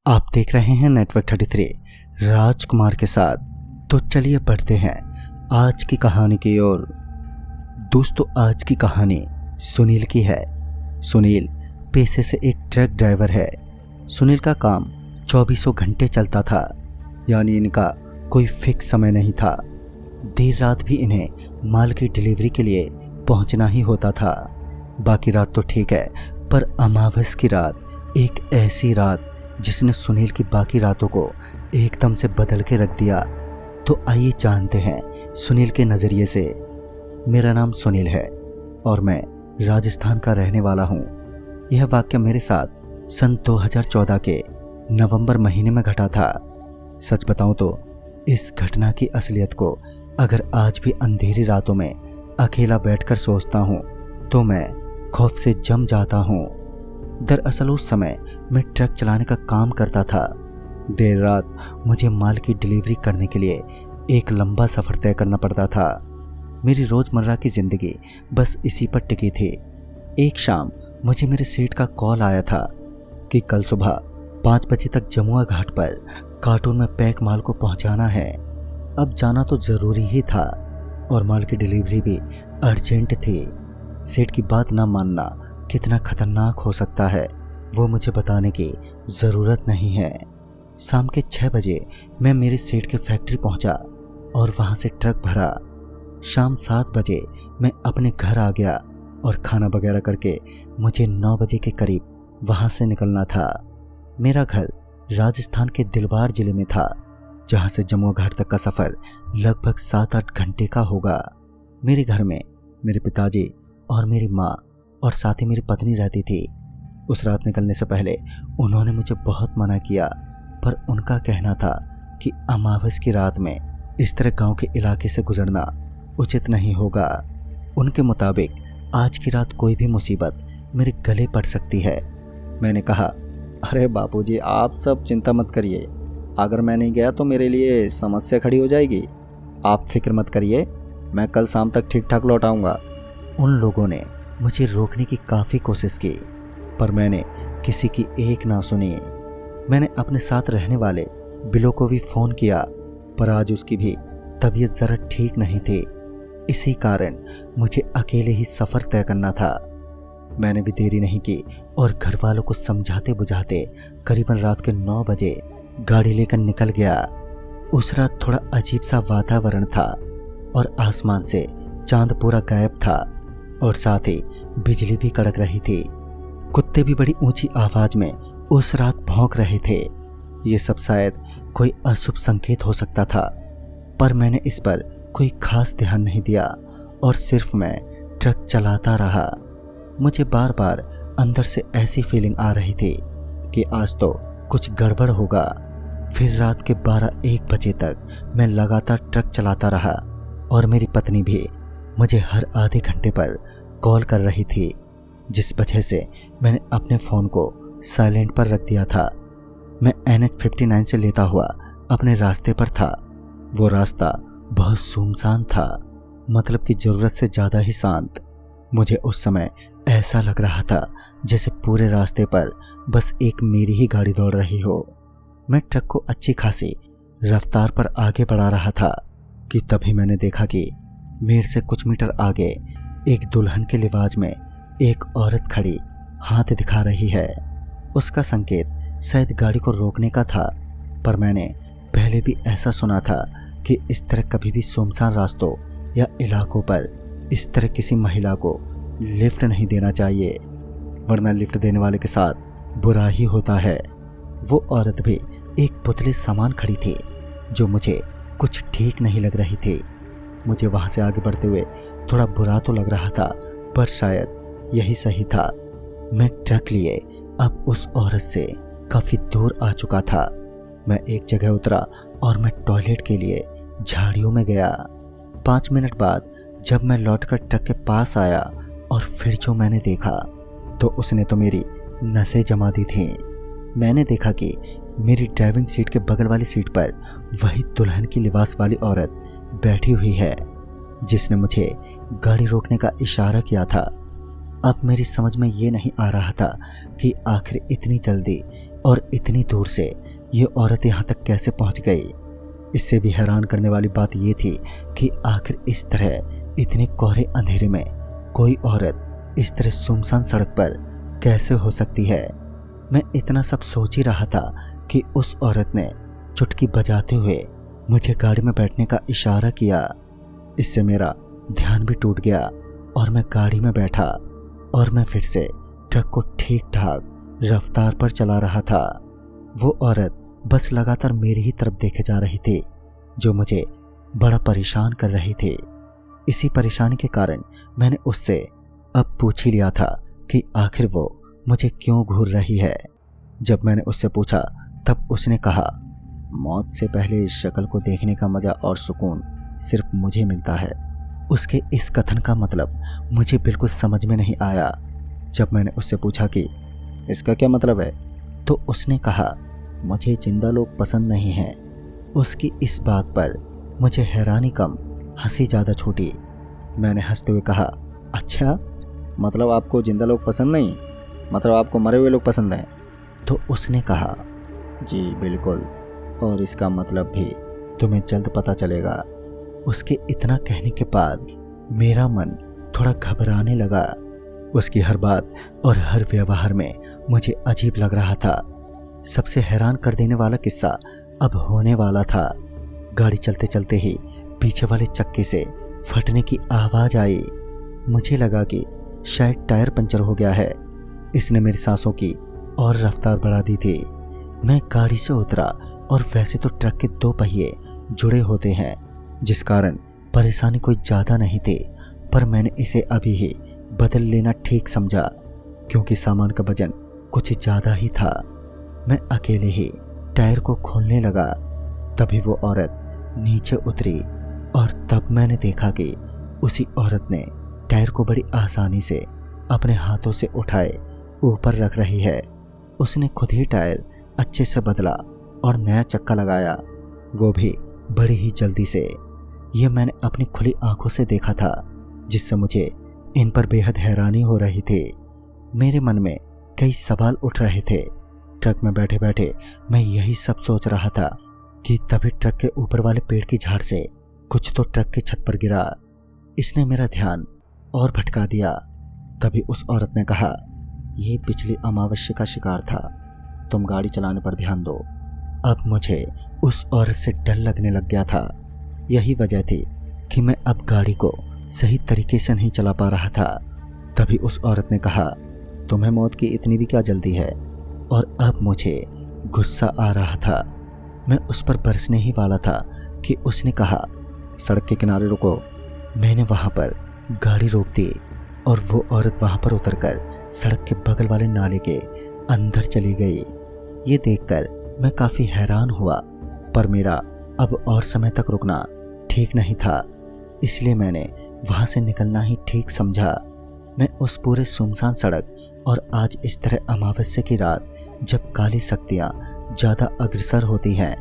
आप देख रहे हैं नेटवर्क 33 राजकुमार के साथ। तो चलिए बढ़ते हैं आज की कहानी की ओर। दोस्तों, आज की कहानी सुनील की है। सुनील पेशे से एक ट्रक ड्राइवर है। सुनील का काम 24 घंटे चलता था, यानी इनका कोई फिक्स समय नहीं था। देर रात भी इन्हें माल की डिलीवरी के लिए पहुंचना ही होता था। बाकी रात तो ठीक है, पर अमावस की रात एक ऐसी रात जिसने सुनील की बाकी रातों को एकदम से बदल के रख दिया। तो आइए जानते हैं सुनील के नज़रिए से। मेरा नाम सुनील है और मैं राजस्थान का रहने वाला हूँ। यह वाक़या मेरे साथ सन 2014 के नवंबर महीने में घटा था। सच बताऊँ तो इस घटना की असलियत को अगर आज भी अंधेरी रातों में अकेला बैठकर सोचता हूँ तो मैं खौफ से जम जाता हूँ। दरअसल उस समय मैं ट्रक चलाने का काम करता था। देर रात मुझे माल की डिलीवरी करने के लिए एक लंबा सफ़र तय करना पड़ता था। मेरी रोज़मर्रा की ज़िंदगी बस इसी पर टिकी थी। एक शाम मुझे मेरे सेठ का कॉल आया था कि कल सुबह 5 बजे तक जमुआ घाट पर कार्टून में पैक माल को पहुंचाना है। अब जाना तो ज़रूरी ही था और माल की डिलीवरी भी अर्जेंट थी। सेठ की बात ना मानना कितना खतरनाक हो सकता है वो मुझे बताने की ज़रूरत नहीं है। शाम के 6 बजे मैं मेरे सेठ के फैक्ट्री पहुंचा और वहां से ट्रक भरा। शाम 7 बजे मैं अपने घर आ गया और खाना वगैरह करके मुझे 9 बजे के करीब वहां से निकलना था। मेरा घर राजस्थान के दिलबार ज़िले में था, जहां से जमुआ घाट तक का सफ़र लगभग 7-8 घंटे का होगा। मेरे घर में मेरे पिताजी और मेरी माँ और साथ ही मेरी पत्नी रहती थी। उस रात निकलने से पहले उन्होंने मुझे बहुत मना किया, पर उनका कहना था कि अमावस की रात में इस तरह गांव के इलाके से गुजरना उचित नहीं होगा। उनके मुताबिक आज की रात कोई भी मुसीबत मेरे गले पड़ सकती है। मैंने कहा, अरे बापूजी, आप सब चिंता मत करिए। अगर मैं नहीं गया तो मेरे लिए समस्या खड़ी हो जाएगी। आप फिक्र मत करिए, मैं कल शाम तक ठीक ठाक लौट आऊँगा। उन लोगों ने मुझे रोकने की काफ़ी कोशिश की, पर मैंने किसी की एक ना सुनी। मैंने अपने साथ रहने वाले बिलो को भी फ़ोन किया, पर आज उसकी भी तबीयत ज़रा ठीक नहीं थी। इसी कारण मुझे अकेले ही सफ़र तय करना था। मैंने भी देरी नहीं की और घर वालों को समझाते बुझाते करीबन रात के 9 बजे गाड़ी लेकर निकल गया। उस रात थोड़ा अजीब सा वातावरण था और आसमान से चांद पूरा गायब था और साथ ही बिजली भी कड़क रही थी। कुत्ते भी बड़ी ऊंची आवाज में उस रात भौंक रहे थे। ये सब शायद कोई अशुभ संकेत हो सकता था, पर मैंने इस पर कोई खास ध्यान नहीं दिया और सिर्फ मैं ट्रक चलाता रहा। मुझे बार बार अंदर से ऐसी फीलिंग आ रही थी कि आज तो कुछ गड़बड़ होगा। फिर रात के 12-1 बजे तक मैं लगातार ट्रक चलाता रहा और मेरी पत्नी भी मुझे हर आधे घंटे पर कॉल कर रही थी, जिस वजह से मैंने अपने फ़ोन को साइलेंट पर रख दिया था। मैं NH-59 से लेता हुआ अपने रास्ते पर था। वो रास्ता बहुत सुनसान था, मतलब कि ज़रूरत से ज़्यादा ही शांत। मुझे उस समय ऐसा लग रहा था जैसे पूरे रास्ते पर बस एक मेरी ही गाड़ी दौड़ रही हो। मैं ट्रक को अच्छी खासी रफ्तार पर आगे बढ़ा रहा था कि तभी मैंने देखा कि मेरे से कुछ मीटर आगे एक दुल्हन के लिबास में एक औरत खड़ी हाथ दिखा रही है। उसका संकेत शायद गाड़ी को रोकने का था, पर मैंने पहले भी ऐसा सुना था कि इस तरह कभी भी सुनसान रास्तों या इलाकों पर इस तरह किसी महिला को लिफ्ट नहीं देना चाहिए, वरना लिफ्ट देने वाले के साथ बुरा ही होता है। वो औरत भी एक पुतले समान खड़ी थी, जो मुझे कुछ ठीक नहीं लग रही थी। मुझे वहां से आगे बढ़ते हुए थोड़ा बुरा तो लग रहा था, पर शायद यही सही था। मैं ट्रक लिए अब उस औरत से काफ़ी दूर आ चुका था। मैं एक जगह उतरा और मैं टॉयलेट के लिए झाड़ियों में गया। 5 मिनट बाद जब मैं लौटकर ट्रक के पास आया और फिर जो मैंने देखा तो उसने तो मेरी नसें जमा दी थी। मैंने देखा कि मेरी ड्राइविंग सीट के बगल वाली सीट पर वही दुल्हन की लिबास वाली औरत बैठी हुई है, जिसने मुझे गाड़ी रोकने का इशारा किया था। अब मेरी समझ में ये नहीं आ रहा था कि आखिर इतनी जल्दी और इतनी दूर से ये औरत यहाँ तक कैसे पहुँच गई। इससे भी हैरान करने वाली बात ये थी कि आखिर इस तरह इतने कोहरे अंधेरे में कोई औरत इस तरह सुनसान सड़क पर कैसे हो सकती है। मैं इतना सब सोच ही रहा था कि उस औरत ने चुटकी बजाते हुए मुझे गाड़ी में बैठने का इशारा किया। इससे मेरा ध्यान भी टूट गया और मैं गाड़ी में बैठा और मैं फिर से ट्रक को ठीक ठाक रफ्तार पर चला रहा था। वो औरत बस लगातार मेरी ही तरफ देखे जा रही थी, जो मुझे बड़ा परेशान कर रही थी। इसी परेशानी के कारण मैंने उससे अब पूछ ही लिया था कि आखिर वो मुझे क्यों घूर रही है। जब मैंने उससे पूछा तब उसने कहा, मौत से पहले इस शक्ल को देखने का मजा और सुकून सिर्फ मुझे मिलता है। उसके इस कथन का मतलब मुझे बिल्कुल समझ में नहीं आया। जब मैंने उससे पूछा कि इसका क्या मतलब है, तो उसने कहा, मुझे जिंदा लोग पसंद नहीं हैं। उसकी इस बात पर मुझे हैरानी कम हंसी ज़्यादा छूटी। मैंने हंसते हुए कहा, अच्छा, मतलब आपको जिंदा लोग पसंद नहीं, मतलब आपको मरे हुए लोग पसंद हैं। तो उसने कहा, जी बिल्कुल, और इसका मतलब भी तुम्हें जल्द पता चलेगा। उसके इतना कहने के बाद मेरा मन थोड़ा घबराने लगा। उसकी हर बात और हर व्यवहार में मुझे अजीब लग रहा था। सबसे हैरान कर देने वाला किस्सा अब होने वाला था। गाड़ी चलते चलते ही पीछे वाले चक्के से फटने की आवाज आई। मुझे लगा कि शायद टायर पंचर हो गया है। इसने मेरी सांसों की और रफ्तार बढ़ा दी थी। मैं गाड़ी से उतरा और वैसे तो ट्रक के 2 पहिए जुड़े होते हैं, जिस कारण परेशानी कोई ज़्यादा नहीं थी, पर मैंने इसे अभी ही बदल लेना ठीक समझा क्योंकि सामान का वजन कुछ ज़्यादा ही था। मैं अकेले ही टायर को खोलने लगा। तभी वो औरत नीचे उतरी और तब मैंने देखा कि उसी औरत ने टायर को बड़ी आसानी से अपने हाथों से उठाए ऊपर रख रही है। उसने खुद ही टायर अच्छे से बदला और नया चक्का लगाया, वो भी बड़ी ही जल्दी से। ये मैंने अपनी खुली आंखों से देखा था, जिससे मुझे इन पर बेहद हैरानी हो रही थी। मेरे मन में कई सवाल उठ रहे थे। ट्रक में बैठे बैठे मैं यही सब सोच रहा था कि तभी ट्रक के ऊपर वाले पेड़ की झाड़ से कुछ तो ट्रक की छत पर गिरा। इसने मेरा ध्यान और भटका दिया। तभी उस औरत ने कहा, ये पिछली अमावस्या का शिकार था, तुम गाड़ी चलाने पर ध्यान दो। अब मुझे उस औरत से डर लगने लग गया था। यही वजह थी कि मैं अब गाड़ी को सही तरीके से नहीं चला पा रहा था। तभी उस औरत ने कहा, तुम्हें मौत की इतनी भी क्या जल्दी है। और अब मुझे गुस्सा आ रहा था। मैं उस पर बरसने ही वाला था कि उसने कहा, सड़क के किनारे रुको। मैंने वहां पर गाड़ी रोक दी और वो औरत वहां पर उतरकर सड़क के बगल वाले नाले के अंदर चली गई। ये देखकर मैं काफी हैरान हुआ, पर मेरा अब और समय तक रुकना ठीक नहीं था, इसलिए मैंने वहां से निकलना ही ठीक समझा। मैं उस पूरे सुनसान सड़क और आज इस तरह अमावस्या की रात जब काली शक्तियां ज्यादा अग्रसर होती हैं,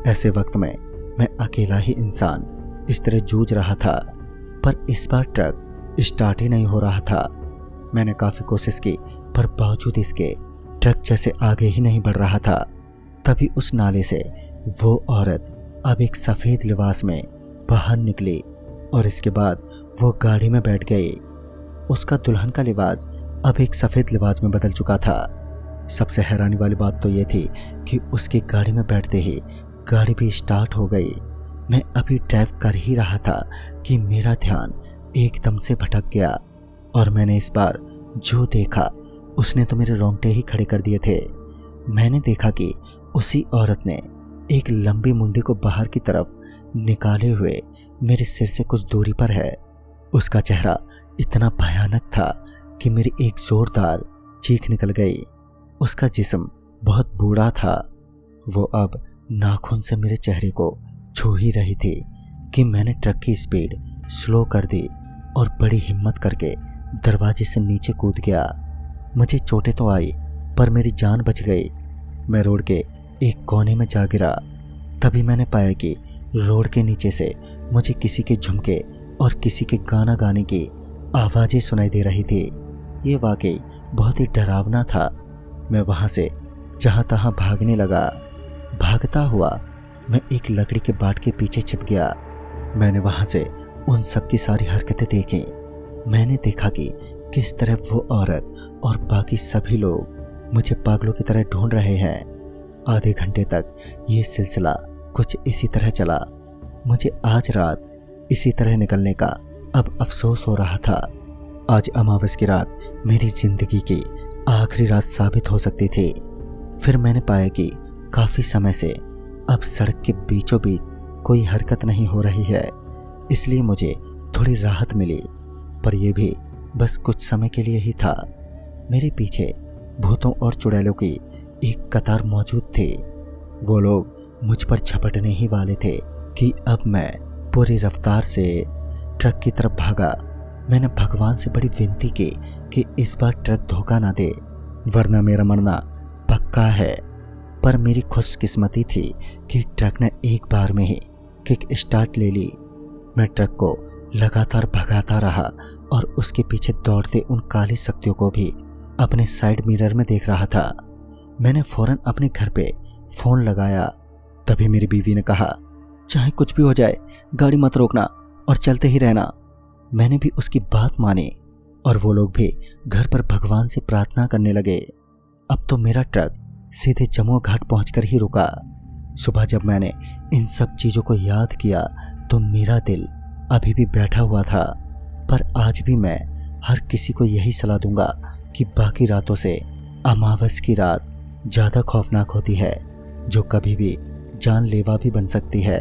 ऐसे वक्त में मैं अकेला ही इंसान इस तरह जूझ रहा था। पर इस बार ट्रक स्टार्ट ही नहीं हो रहा था। मैंने काफी कोशिश की, पर बावजूद इसके ट्रक जैसे आगे ही नहीं बढ़ रहा था। तभी उस नाले से वो औरत अब एक सफेद लिबास में बाहर निकली और इसके बाद वो गाड़ी में बैठ गई। उसका दुल्हन का लिबास अब एक सफेद लिबास में बदल चुका था। सबसे हैरानी वाली बात तो ये थी कि उसकी गाड़ी में बैठते ही गाड़ी भी स्टार्ट हो गई। मैं अभी ड्राइव कर ही रहा था कि मेरा ध्यान एकदम से भटक गया और मैंने इस बार जो देखा उसने तो मेरे रोंगटे ही खड़े कर दिए थे। मैंने देखा कि उसी औरत ने एक लंबी मुंडी को बाहर की तरफ निकाले हुए मेरे सिर से कुछ दूरी पर है। उसका चेहरा इतना भयानक था कि मेरी एक जोरदार चीख निकल गई। उसका जिस्म बहुत बूढ़ा था। वो अब नाखून से मेरे चेहरे को छू ही रही थी कि मैंने ट्रक की स्पीड स्लो कर दी और बड़ी हिम्मत करके दरवाजे से नीचे कूद गया। मुझे चोटें तो आई, पर मेरी जान बच गई। मैं रोड के एक कोने में जा गिरा। तभी मैंने पाया कि रोड के नीचे से मुझे किसी के झुमके और किसी के गाना गाने की आवाज़ें सुनाई दे रही थी। ये वाकई बहुत ही डरावना था। मैं वहाँ से जहां तहां भागने लगा। भागता हुआ मैं एक लकड़ी के बाट के पीछे छिप गया। मैंने वहां से उन सब की सारी हरकतें देखी। मैंने देखा कि किस तरह वो औरत और बाकी सभी लोग मुझे पागलों की तरह ढूंढ रहे हैं। आधे घंटे तक ये सिलसिला कुछ इसी तरह चला। मुझे आज रात इसी तरह निकलने का अब अफसोस हो रहा था। आज अमावस की रात मेरी जिंदगी की आखिरी रात साबित हो सकती थी। फिर मैंने पाया कि काफी समय से अब सड़क के बीचों बीच कोई हरकत नहीं हो रही है, इसलिए मुझे थोड़ी राहत मिली। पर यह भी बस कुछ समय के लिए ही था। मेरे पीछे भूतों और चुड़ैलों की एक कतार मौजूद थी। वो लोग मुझ पर झपटने ही वाले थे कि अब मैं पूरी रफ्तार से ट्रक की तरफ भागा। मैंने भगवान से बड़ी विनती की कि इस बार ट्रक धोखा ना दे, वरना मेरा मरना पक्का है। पर मेरी खुशकिस्मती थी कि ट्रक ने एक बार में ही किक स्टार्ट ले ली। मैं ट्रक को लगातार भगाता रहा और उसके पीछे दौड़ते उन काली शक्तियों को भी अपने साइड मिरर में देख रहा था। मैंने फौरन अपने घर पे फोन लगाया। तभी मेरी बीवी ने कहा, चाहे कुछ भी हो जाए गाड़ी मत रोकना और चलते ही रहना। मैंने भी उसकी बात मानी और वो लोग भी घर पर भगवान से प्रार्थना करने लगे। अब तो मेरा ट्रक सीधे जम्मू घाट पहुंचकर ही रुका। सुबह जब मैंने इन सब चीजों को याद किया तो मेरा दिल अभी भी बैठा हुआ था। पर आज भी मैं हर किसी को यही सलाह दूंगा कि बाकी रातों से अमावस की रात ज्यादा खौफनाक होती है, जो कभी भी जानलेवा भी बन सकती है।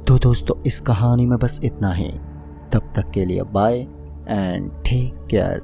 तो दोस्तों, इस कहानी में बस इतना ही। तब तक के लिए बाय एंड टेक केयर।